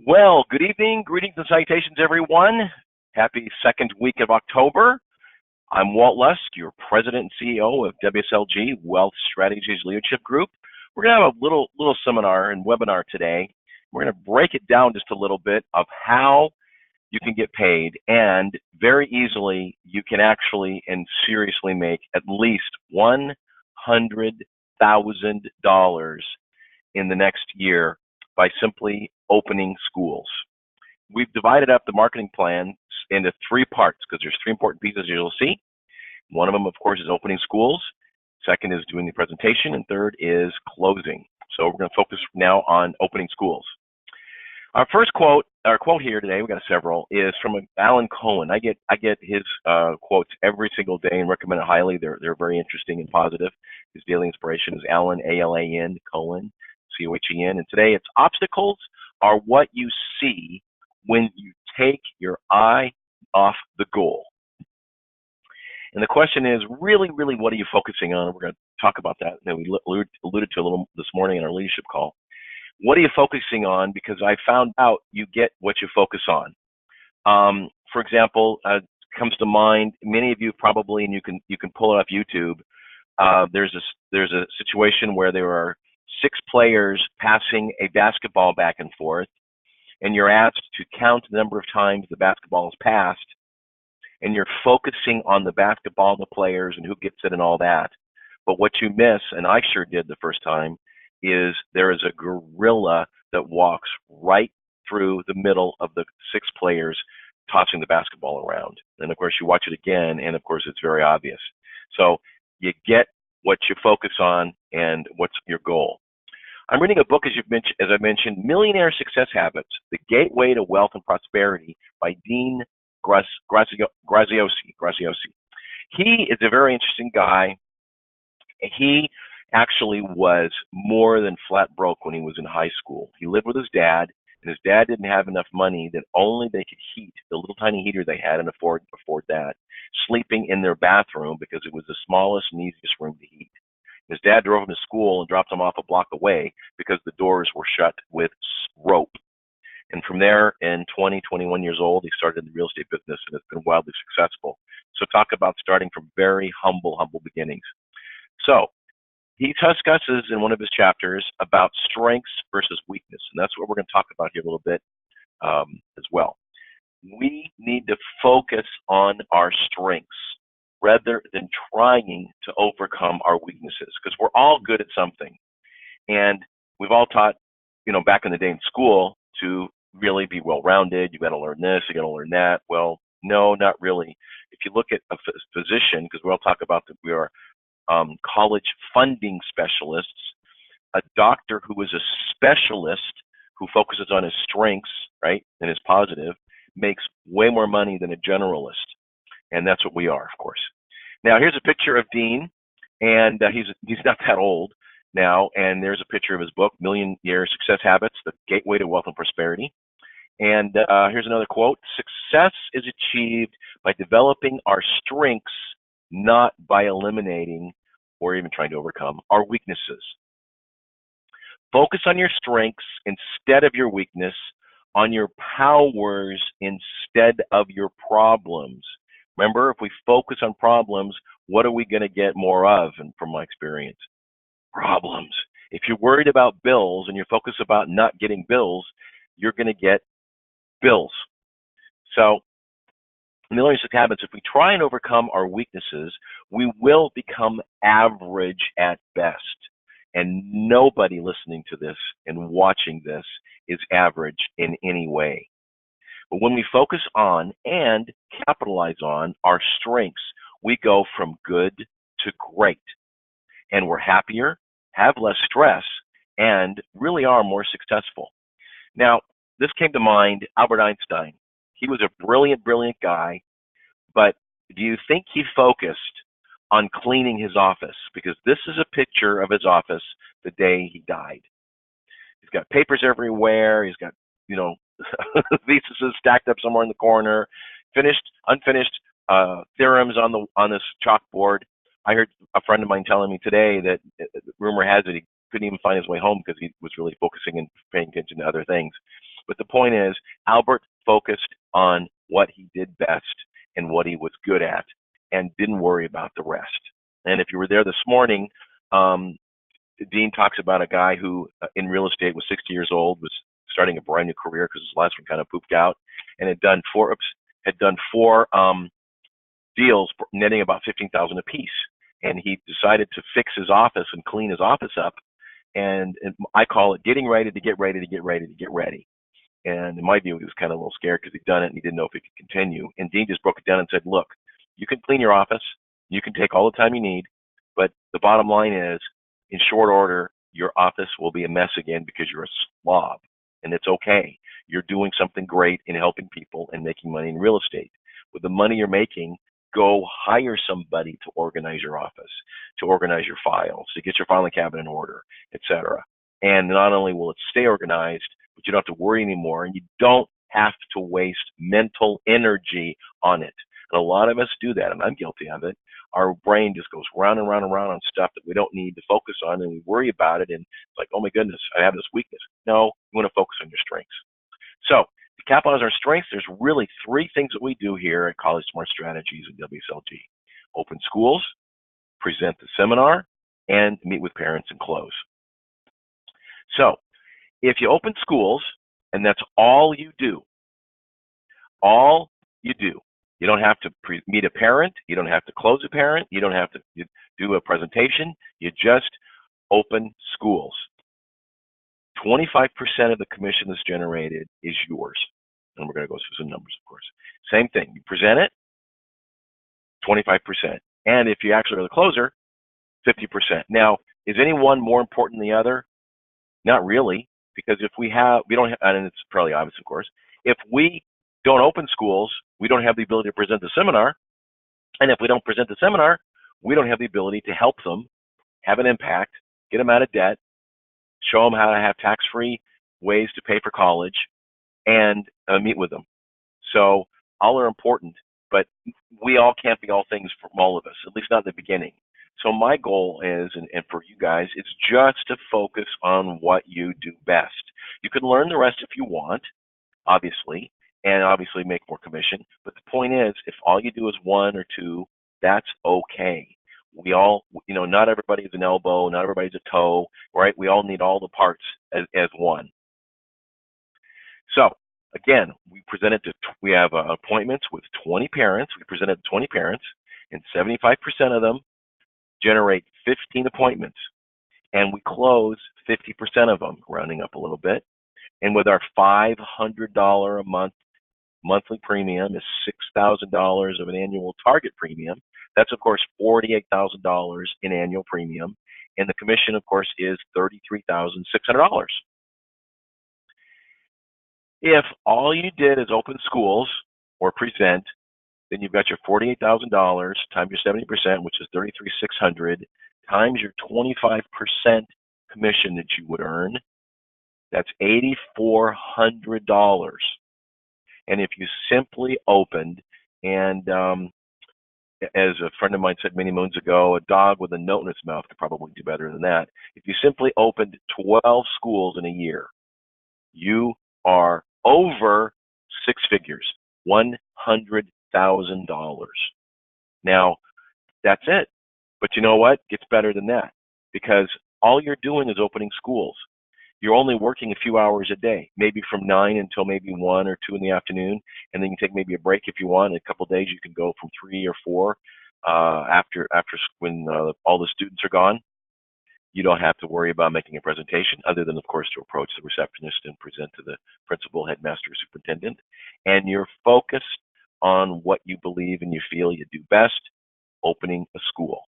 Well, good evening, greetings and salutations, everyone. Happy second week of October. I'm Walt Lusk, your president and CEO of WSLG Wealth Strategies Leadership Group. We're going to have a little seminar and webinar today. We're going to break it down just a little bit of how you can get paid, and very easily you can actually and seriously make at least $100,000 in the next year by simply opening schools. We've divided up the marketing plan into three parts because there's three important pieces you'll see. One of them, of course, is opening schools. Second is doing the presentation, and third is closing. So we're going to focus now on opening schools. Our first quote, our quote here today, we got several, is from Alan Cohen. I get his quotes every single day and recommend it highly. They're very interesting and positive. His daily inspiration is Alan, A-L-A-N, Cohen, C-O-H-E-N. And today it's obstacles are what you see when you take your eye off the goal. And the question is, really, what are you focusing on? And we're going to talk about that. And we alluded to a little this morning in our leadership call. What are you focusing on? Because I found out you get what you focus on. For example, comes to mind, many of you probably, and you can pull it off YouTube. There's a situation where there are 6 players passing a basketball back and forth, and you're asked to count the number of times the basketball is passed, and you're focusing on the basketball, the players, and who gets it and all that. But what you miss, and I sure did the first time, is there is a gorilla that walks right through the middle of the 6 players tossing the basketball around. And of course, you watch it again, and of course, it's very obvious. So you get what you focus on and what's your goal. I'm reading a book, as I mentioned, Millionaire Success Habits, The Gateway to Wealth and Prosperity by Dean Graziosi. He is a very interesting guy. He actually was more than flat broke when he was in high school. He lived with his dad, and his dad didn't have enough money that only they could heat the little tiny heater they had and afford that, sleeping in their bathroom because it was the smallest and easiest room to heat. His dad drove him to school and dropped him off a block away because the doors were shut with rope. And from there, in 21 years old, he started in the real estate business and has been wildly successful. So talk about starting from very humble beginnings. So he discusses in one of his chapters about strengths versus weakness, and that's what we're going to talk about here a little bit as well. We need to focus on our strengths rather than trying to overcome our weaknesses, because we're all good at something. And we've all taught, back in the day in school, to really be well-rounded. You got to learn this, you got to learn that. Well, no, not really. If you look at a physician, because we all talk about that we are college funding specialists, a doctor who is a specialist who focuses on his strengths, right, and is positive, makes way more money than a generalist. And that's what we are, of course. Now, here's a picture of Dean, and he's not that old now, and there's a picture of his book, Millionaire Success Habits, The Gateway to Wealth and Prosperity. And here's another quote: success is achieved by developing our strengths, not by eliminating or even trying to overcome our weaknesses. Focus on your strengths instead of your weakness, on your powers instead of your problems. Remember, if we focus on problems, what are we going to get more of? And from my experience, problems. If you're worried about bills and you're focused about not getting bills, you're going to get bills. So, Millionaire Success Habits, if we try and overcome our weaknesses, we will become average at best. And nobody listening to this and watching this is average in any way. But when we focus on and capitalize on our strengths, we go from good to great. And we're happier, have less stress, and really are more successful. Now, this came to mind, Albert Einstein. He was a brilliant guy, but do you think he focused on cleaning his office? Because this is a picture of his office the day he died. He's got papers everywhere. He's got, theses stacked up somewhere in the corner, unfinished theorems on this chalkboard. I heard a friend of mine telling me today that rumor has it he couldn't even find his way home because he was really focusing and paying attention to other things. But the point is, Albert focused on what he did best and what he was good at and didn't worry about the rest. And if you were there this morning, Dean talks about a guy who in real estate was 60 years old, was starting a brand new career because his last one kind of pooped out, and had done four deals netting about 15,000 apiece. And he decided to fix his office and clean his office up. And I call it getting ready to get ready to get ready to get ready. And in my view, he was kind of a little scared because he'd done it and he didn't know if he could continue. And Dean just broke it down and said, look, you can clean your office, you can take all the time you need, but the bottom line is, in short order, your office will be a mess again because you're a slob. And it's okay. You're doing something great in helping people and making money in real estate. With the money you're making, go hire somebody to organize your office, to organize your files, to get your filing cabinet in order, etc. And not only will it stay organized, but you don't have to worry anymore, and you don't have to waste mental energy on it. And a lot of us do that, and I'm guilty of it. Our brain just goes round and round and round on stuff that we don't need to focus on, and we worry about it, and it's like, oh my goodness, I have this weakness. No, you want to focus on your strengths. So to capitalize our strengths, there's really three things that we do here at College Smart Strategies and WSLG. Open schools, present the seminar, and meet with parents and close. So if you open schools, and that's all you do, you don't have to meet a parent, you don't have to close a parent, you don't have to do a presentation, you just open schools. 25% of the commission that's generated is yours. And we're going to go through some numbers, of course. Same thing, you present it, 25%. And if you actually are the closer, 50%. Now, is any one more important than the other? Not really, because if we don't have, and it's probably obvious, of course, if we don't open schools, we don't have the ability to present the seminar. And if we don't present the seminar, we don't have the ability to help them have an impact, get them out of debt, show them how to have tax-free ways to pay for college, and meet with them. So all are important, but we all can't be all things from all of us, at least not in the beginning. So my goal is, and for you guys, it's just to focus on what you do best. You can learn the rest if you want, obviously, and obviously make more commission. But the point is, if all you do is one or two, that's okay. We all, not everybody is an elbow, not everybody's a toe, right? We all need all the parts as one. So again, we have appointments with 20 parents. We present it to 20 parents, and 75% of them generate 15 appointments, and we close 50% of them, rounding up a little bit. And with our $500 a month monthly premium is $6,000 of an annual target premium. That's, of course, $48,000 in annual premium. And the commission, of course, is $33,600. If all you did is open schools or present, then you've got your $48,000 times your 70%, which is $33,600, times your 25% commission that you would earn. That's $8,400. And if you simply opened, and as a friend of mine said many moons ago, a dog with a note in its mouth could probably do better than that. If you simply opened 12 schools in a year, you are over six figures, $100,000. Now, that's it. But you know what? It gets better than that, because all you're doing is opening schools. You're only working a few hours a day, maybe from 9 until maybe 1 or 2 in the afternoon, and then you can take maybe a break if you want. In a couple of days, you can go from 3 or 4 after when all the students are gone. You don't have to worry about making a presentation, other than, of course, to approach the receptionist and present to the principal, headmaster, superintendent. And you're focused on what you believe and you feel you do best, opening a school.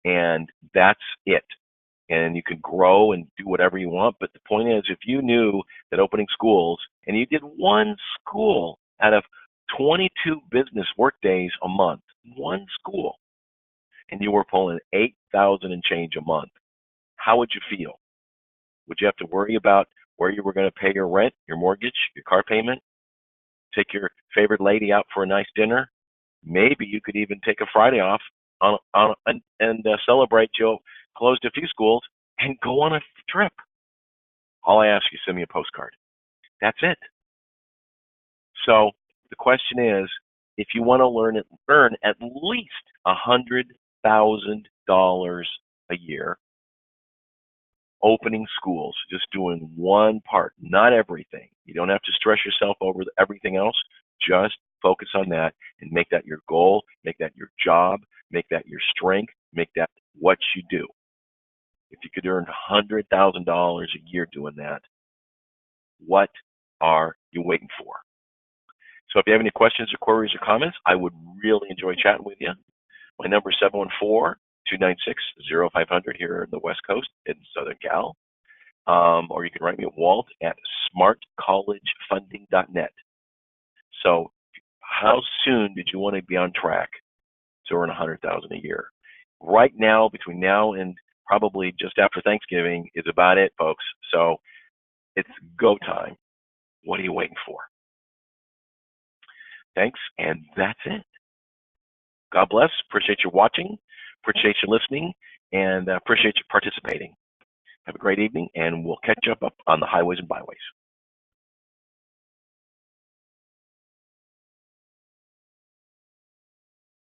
And that's it. And you can grow and do whatever you want. But the point is, if you knew that opening schools, and you did one school out of 22 business work days a month, one school, and you were pulling $8,000 and change a month, how would you feel? Would you have to worry about where you were going to pay your rent, your mortgage, your car payment, take your favorite lady out for a nice dinner? Maybe you could even take a Friday off and celebrate you closed a few schools and go on a trip. All I ask you, send me a postcard. That's it. So the question is, if you want to earn at least $100,000 a year, opening schools, just doing one part, not everything. You don't have to stress yourself over everything else. Just focus on that and make that your goal, make that your job, make that your strength, make that what you do. If you could earn $100,000 a year doing that, what are you waiting for? So if you have any questions or queries or comments, I would really enjoy chatting with you. My number is 714-296-0500 here in the West Coast in Southern Cal. Or you can write me at walt@smartcollegefunding.net. So how soon did you want to be on track to earn $100,000 a year? Right now, between now and probably just after Thanksgiving is about it, folks. So it's go time. What are you waiting for? Thanks, and that's it. God bless. Appreciate you watching. Appreciate you listening, and appreciate you participating. Have a great evening, and we'll catch up on the highways and byways.